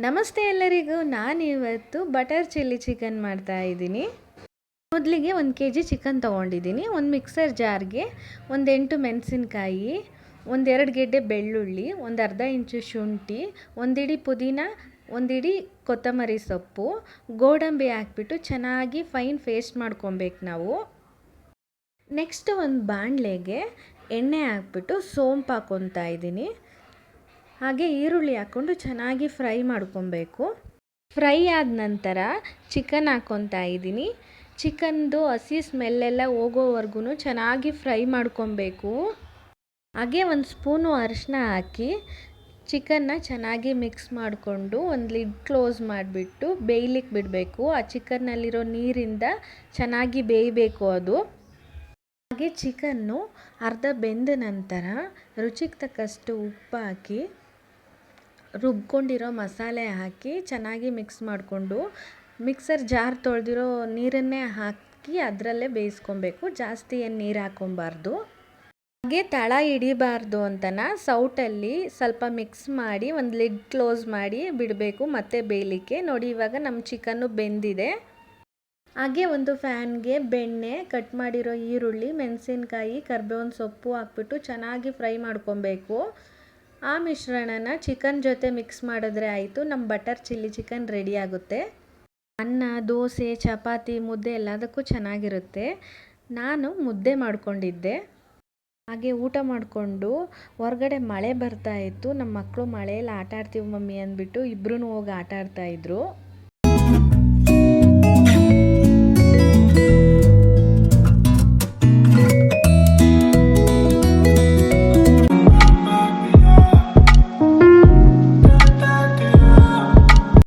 ನಮಸ್ತೆ ಎಲ್ಲರಿಗೂ. ನಾನಿವತ್ತು ಬಟರ್ ಚಿಲ್ಲಿ ಚಿಕನ್ ಮಾಡ್ತಾ ಇದ್ದೀನಿ. ಮೊದಲಿಗೆ 1 kg ಚಿಕನ್ ತೊಗೊಂಡಿದ್ದೀನಿ. ಒಂದು ಮಿಕ್ಸರ್ ಜಾರ್ಗೆ 8 ಮೆಣಸಿನ್ಕಾಯಿ, 2 ಗೆಡ್ಡೆ ಬೆಳ್ಳುಳ್ಳಿ, ಒಂದು ಅರ್ಧ ಇಂಚು ಶುಂಠಿ, 1 ಹಿಡಿ ಪುದೀನ, 1 ಹಿಡಿ ಕೊತ್ತಂಬರಿ ಸೊಪ್ಪು, ಗೋಡಂಬಿ ಹಾಕ್ಬಿಟ್ಟು ಚೆನ್ನಾಗಿ ಫೈನ್ ಪೇಸ್ಟ್ ಮಾಡ್ಕೊಬೇಕು ನಾವು. ನೆಕ್ಸ್ಟ್ ಒಂದು ಬಾಣಲೆಗೆ ಎಣ್ಣೆ ಹಾಕ್ಬಿಟ್ಟು ಸೋಂಪು ಹಾಕ್ಕೊತಾ ಇದ್ದೀನಿ. ಹಾಗೆ ಈರುಳ್ಳಿ ಹಾಕ್ಕೊಂಡು ಚೆನ್ನಾಗಿ ಫ್ರೈ ಮಾಡ್ಕೊಬೇಕು. ಫ್ರೈ ಆದ ನಂತರ ಚಿಕನ್ ಹಾಕ್ಕೊತಾ ಇದ್ದೀನಿ. ಚಿಕನ್ದು ಹಸಿ ಸ್ಮೆಲ್ಲೆಲ್ಲ ಹೋಗೋವರೆಗೂ ಚೆನ್ನಾಗಿ ಫ್ರೈ ಮಾಡ್ಕೊಬೇಕು. ಹಾಗೆ 1 ಸ್ಪೂನು ಅರಿಶಿನ ಹಾಕಿ ಚಿಕನ್ನ ಚೆನ್ನಾಗಿ ಮಿಕ್ಸ್ ಮಾಡಿಕೊಂಡು ಒಂದು ಲಿಡ್ ಕ್ಲೋಸ್ ಮಾಡಿಬಿಟ್ಟು ಬೇಯಲಿಕ್ಕೆ ಬಿಡಬೇಕು. ಆ ಚಿಕನ್ನಲ್ಲಿರೋ ನೀರಿಂದ ಚೆನ್ನಾಗಿ ಬೇಯಬೇಕು ಅದು. ಹಾಗೆ ಚಿಕನ್ನು ಅರ್ಧ ಬೆಂದ ನಂತರ ರುಚಿಗೆ ತಕ್ಕಷ್ಟು ಉಪ್ಪು ಹಾಕಿ ರುಬ್ಕೊಂಡಿರೋ ಮಸಾಲೆ ಹಾಕಿ ಚೆನ್ನಾಗಿ ಮಿಕ್ಸ್ ಮಾಡಿಕೊಂಡು ಮಿಕ್ಸರ್ ಜಾರ್ ತೊಳೆದಿರೋ ನೀರನ್ನೇ ಹಾಕಿ ಅದರಲ್ಲೇ ಬೇಯಿಸ್ಕೊಬೇಕು. ಜಾಸ್ತಿ ಏನು ನೀರು ಹಾಕ್ಕೊಬಾರ್ದು. ಹಾಗೆ ತಳ ಹಿಡಿಬಾರ್ದು ಅಂತನ ಸೌಟಲ್ಲಿ ಸ್ವಲ್ಪ ಮಿಕ್ಸ್ ಮಾಡಿ ಒಂದು ಲಿಡ್ ಕ್ಲೋಸ್ ಮಾಡಿ ಬಿಡಬೇಕು ಮತ್ತೆ ಬೇಯಲಿಕ್ಕೆ. ನೋಡಿ, ಇವಾಗ ನಮ್ಮ ಚಿಕನ್ನು ಬೆಂದಿದೆ. ಹಾಗೆ ಒಂದು ಫ್ಯಾನ್ಗೆ ಬೆಣ್ಣೆ, ಕಟ್ ಮಾಡಿರೋ ಈರುಳ್ಳಿ, ಮೆಣಸಿನ್ಕಾಯಿ, ಕರಿಬೇವಿನ ಸೊಪ್ಪು ಹಾಕ್ಬಿಟ್ಟು ಚೆನ್ನಾಗಿ ಫ್ರೈ ಮಾಡ್ಕೊಬೇಕು. ಆ ಮಿಶ್ರಣನ ಚಿಕನ್ ಜೊತೆ ಮಿಕ್ಸ್ ಮಾಡಿದ್ರೆ ಆಯಿತು, ನಮ್ಮ ಬಟರ್ ಚಿಲ್ಲಿ ಚಿಕನ್ ರೆಡಿ ಆಗುತ್ತೆ. ಅನ್ನ, ದೋಸೆ, ಚಪಾತಿ, ಮುದ್ದೆ ಎಲ್ಲದಕ್ಕೂ ಚೆನ್ನಾಗಿರುತ್ತೆ. ನಾನು ಮುದ್ದೆ ಮಾಡ್ಕೊಂಡಿದ್ದೆ. ಹಾಗೆ ಊಟ ಮಾಡಿಕೊಂಡು ಹೊರಗಡೆ ಮಳೆ ಬರ್ತಾ ಇತ್ತು. ನಮ್ಮ ಮಕ್ಕಳು ಮಳೆಯಲ್ಲಿ ಆಟ ಆಡ್ತೀವಿ ಮಮ್ಮಿ ಅಂದ್ಬಿಟ್ಟು ಇಬ್ಬರೂ ಹೋಗಿ ಆಟ ಆಡ್ತಾಯಿದ್ರು.